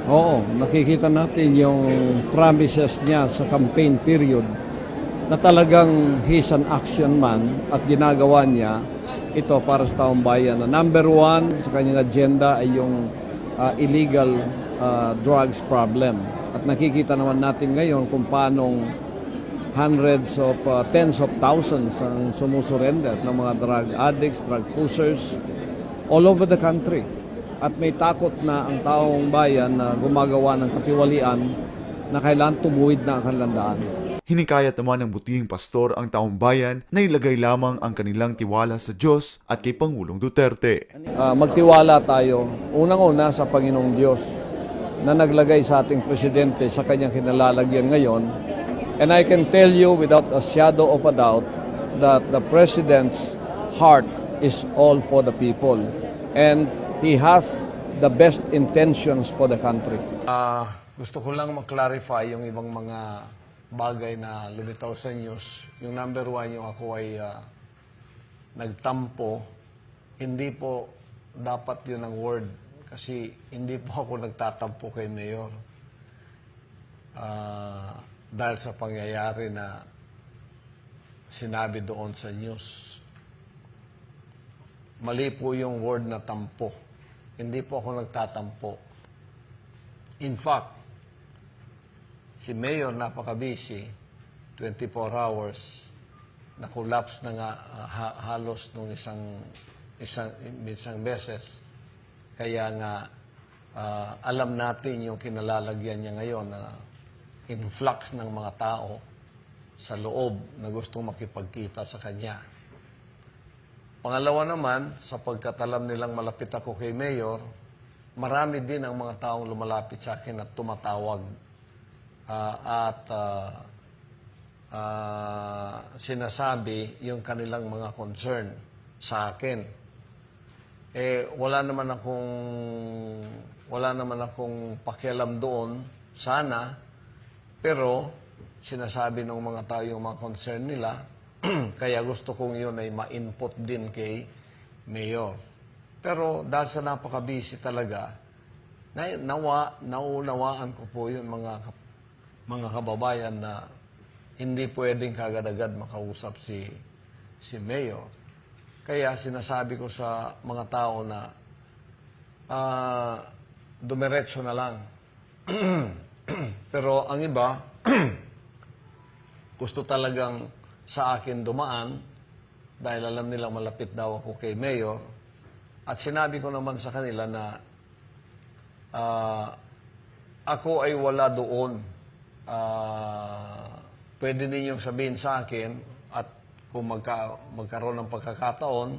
Oo, nakikita natin yung promises niya sa campaign period na talagang he's an action man at ginagawa niya ito para sa taong bayan. Na number one sa kanyang agenda ay yung illegal drugs problem. At nakikita naman natin ngayon kung paanong hundreds of, tens of thousands ang sumusurrender ng mga drug addicts, drug pushers all over the country. At may takot na ang taong bayan na gumagawa ng katiwalian na kailangan tumuwid na ang kanilang daan. Hinikayat naman ng butihing pastor ang taong bayan na ilagay lamang ang kanilang tiwala sa Diyos at kay Pangulong Duterte. Magtiwala tayo, unang-una sa Panginoong Diyos na naglagay sa ating presidente sa kanyang kinalalagyan ngayon. And I can tell you without a shadow of a doubt that the president's heart is all for the people. And he has the best intentions for the country. Gusto ko lang mag-clarify yung ibang mga bagay na lumitaw sa news. Yung number one, yung ako ay nagtampo. Hindi po dapat yun ang word. Kasi hindi po ako nagtatampo kay Mayor. Dahil sa pangyayari na sinabi doon sa news. Mali po yung word na tampo. Hindi po ako nagtatampo. In fact, si Mayor napaka-busy, 24 hours, na-collapse na nga halos nung isang beses. Kaya nga, alam natin yung kinalalagyan niya ngayon na influx ng mga tao sa loob na gustong makipagkita sa kanya. Pangalawa naman, sapagkat alam nilang malapit ako kay Mayor, marami din ang mga taong lumalapit sa akin at tumatawag sinasabi yung kanilang mga concern sa akin. Wala naman akong pakialam doon, sana, pero sinasabi ng mga tao yung mga concern nila. Kaya gusto kong yun ay ma-input din kay Mayor. Pero dahil sa napaka-busy talaga, naunawaan ko po yun mga kababayan na hindi pwedeng kagad-agad makausap si Mayor. Kaya sinasabi ko sa mga tao na dumiretso na lang. Pero ang iba, gusto talagang sa akin dumaan dahil alam nilang malapit daw ako kay Mayor. At sinabi ko naman sa kanila na ako ay wala doon. Pwede ninyong sabihin sa akin at kung magkaroon ng pagkakataon,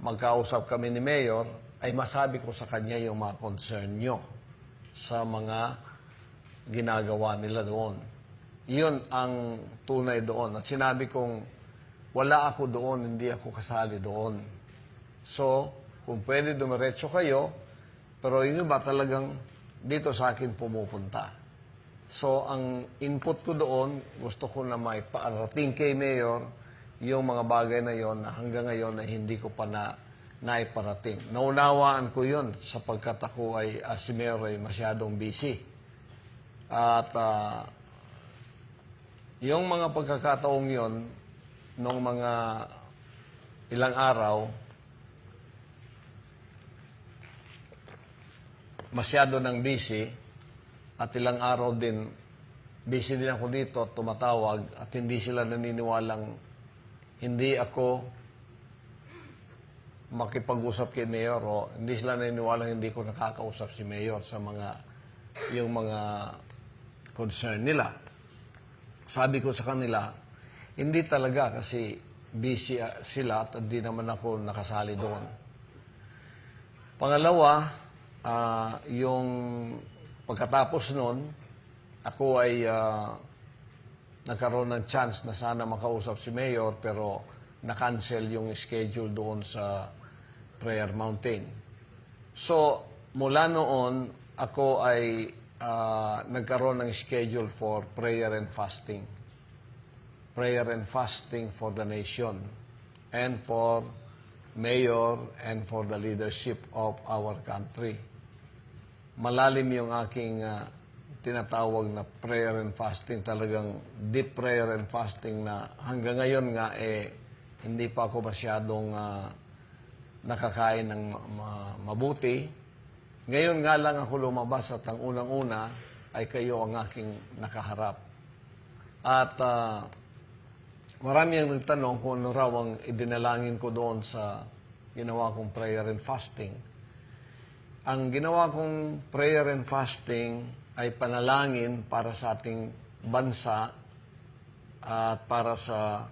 magkausap kami ni Mayor, ay masabi ko sa kanya yung mga concern nyo sa mga ginagawa nila doon. Yun ang tunay doon. At sinabi kong, wala ako doon, hindi ako kasali doon. So, kung pwede dumiretso kayo, pero yung iba talagang dito sa akin pumupunta. So, ang input ko doon, gusto ko na maiparating kay Mayor yung mga bagay na yon na hanggang ngayon na hindi ko pa naiparating. Naunawaan ko yun sapagkat ako ay, si Mayor ay masyadong busy. At yung mga pagkakataong yon, nung mga ilang araw, masyado nang busy, at ilang araw din, busy din ako dito, tumatawag, at hindi sila naniniwalang hindi ako makipag-usap kay Mayor, o hindi sila naniniwalang hindi ko nakakausap si Mayor sa yung mga concern nila. Sabi ko sa kanila, hindi talaga kasi busy sila at hindi naman ako nakasali doon. Pangalawa, yung pagkatapos noon, ako ay nagkaroon ng chance na sana makausap si Mayor pero na-cancel yung schedule doon sa Prayer Mountain. So, mula noon, ako ay nagkaroon ng schedule for prayer and fasting. Prayer and fasting for the nation and for Mayor and for the leadership of our country. malalim yung aking tinatawag na prayer and fasting. Talagang deep prayer and fasting na hanggang ngayon nga hindi pa ako masyadong nakakain ng mabuti. Ngayon nga lang ako lumabas at ang unang-una ay kayo ang aking nakaharap. At marami ang nagtanong kung ano raw ang idinalangin ko doon sa ginawa kong prayer and fasting. Ang ginawa kong prayer and fasting ay panalangin para sa ating bansa at para sa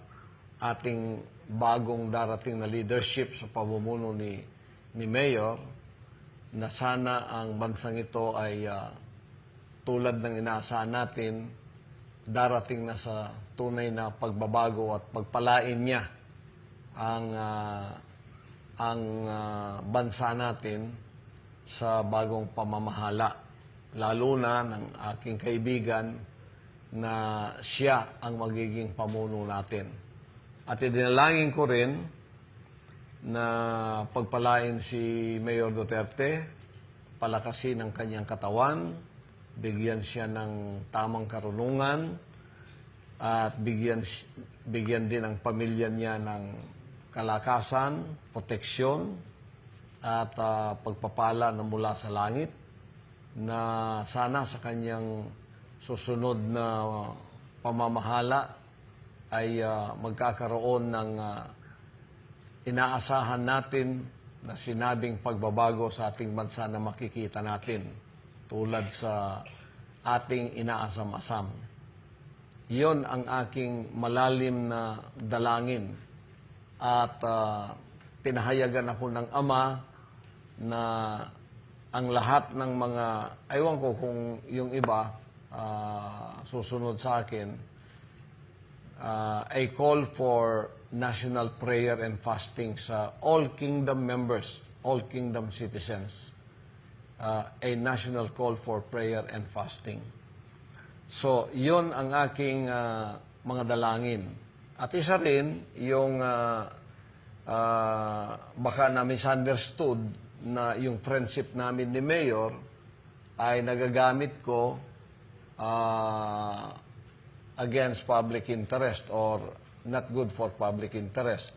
ating bagong darating na leadership sa pamumuno ni Mayor, na sana ang bansang ito ay tulad ng inaasahan natin, darating na sa tunay na pagbabago at pagpalain niya ang bansa natin sa bagong pamamahala. Lalo na ng aking kaibigan na siya ang magiging pamuno natin. At idinalangin ko rin na pagpalain si Mayor Duterte, palakasin ang kanyang katawan, bigyan siya ng tamang karunungan, at bigyan din ang pamilya niya ng kalakasan, proteksyon, at pagpapala na mula sa langit, na sana sa kanyang susunod na pamamahala ay magkakaroon ng inaasahan natin na sinabing pagbabago sa ating bansa na makikita natin tulad sa ating inaasam-asam. Iyon ang aking malalim na dalangin at pinahayagan ako ng Ama na ang lahat ng mga, aywan ko kung yung iba susunod sa akin, I call for national prayer and fasting sa all kingdom members, all kingdom citizens. A national call for prayer and fasting. So, yun ang aking mga dalangin. At isa rin, yung baka na misunderstood na yung friendship namin ni Mayor ay nagagamit ko against public interest or not good for public interest.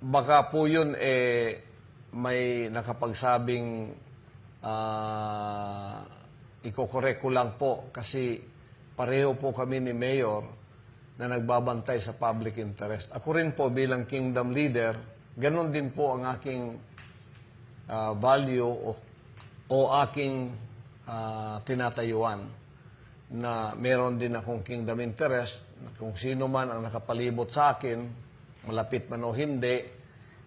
Baka po yun may nakapagsabing ikokorek ko lang po kasi pareho po kami ni Mayor na nagbabantay sa public interest. Ako rin po bilang kingdom leader, ganun din po ang aking value o aking tinatayuan, na meron din akong kingdom interest, na kung sino man ang nakapalibot sa akin, malapit man o hindi,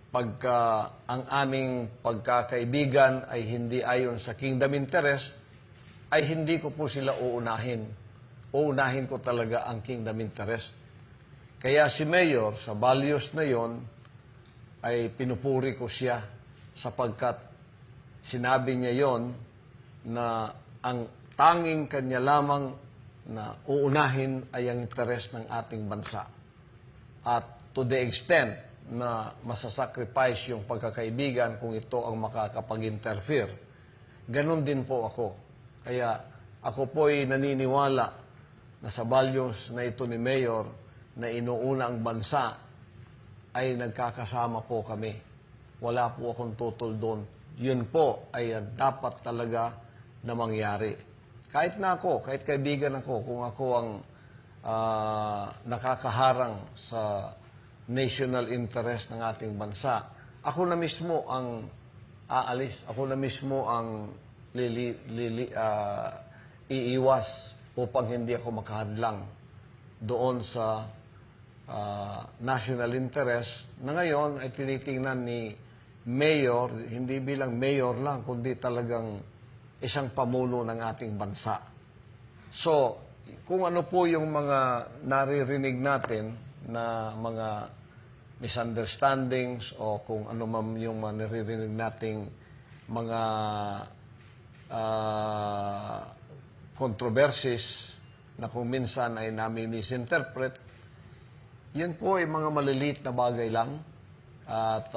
pagka ang aming pagkakaibigan ay hindi ayon sa kingdom interest, ay hindi ko po sila uunahin. Uunahin ko talaga ang kingdom interest. Kaya si Mayor, sa values na yon, ay pinupuri ko siya sapagkat sinabi niya yon na ang tanging kanya lamang na uunahin ay ang interes ng ating bansa. At to the extent na masasacrifice yung pagkakaibigan kung ito ang makakapag-interfere, ganun din po ako. Kaya ako po'y naniniwala na sa values na ito ni Mayor na inuuna ang bansa ay nagkakasama po kami. Wala po akong tutol doon. Yun po ay dapat talaga na mangyari. Kahit na ako, kahit kaibigan ako, kung ako ang nakakaharang sa national interest ng ating bansa, ako na mismo ang aalis, ako na mismo ang iiwas upang hindi ako makahadlang doon sa national interest na ngayon ay tinitingnan ni Mayor, hindi bilang Mayor lang, kundi talagang isang pamuno ng ating bansa. So, kung ano po yung mga naririnig natin na mga misunderstandings o kung ano man yung mga naririnig nating mga controversies na kung minsan ay namin misinterpret, yan po ay mga maliliit na bagay lang. At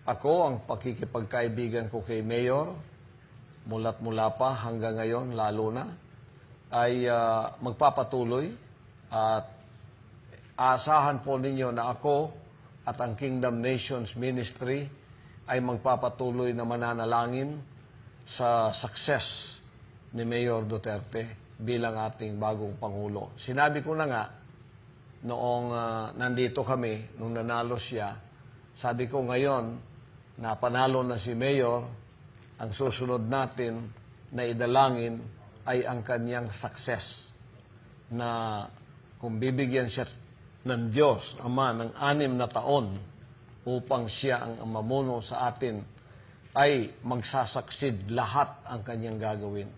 Ako, ang pakikipagkaibigan ko kay Mayor, mula't mula pa hanggang ngayon, lalo na, ay magpapatuloy at aasahan po ninyo na ako at ang Kingdom Nations Ministry ay magpapatuloy na mananalangin sa success ni Mayor Duterte bilang ating bagong Pangulo. Sinabi ko na nga, noong nandito kami, nung nanalo siya, sabi ko ngayon, na panalo na si Mayor, ang susunod natin na idalangin ay ang kanyang success. Na kung bibigyan siya ng Diyos, Ama, ng 6 na taon upang siya ang mamuno sa atin, ay magsasaksid lahat ang kanyang gagawin.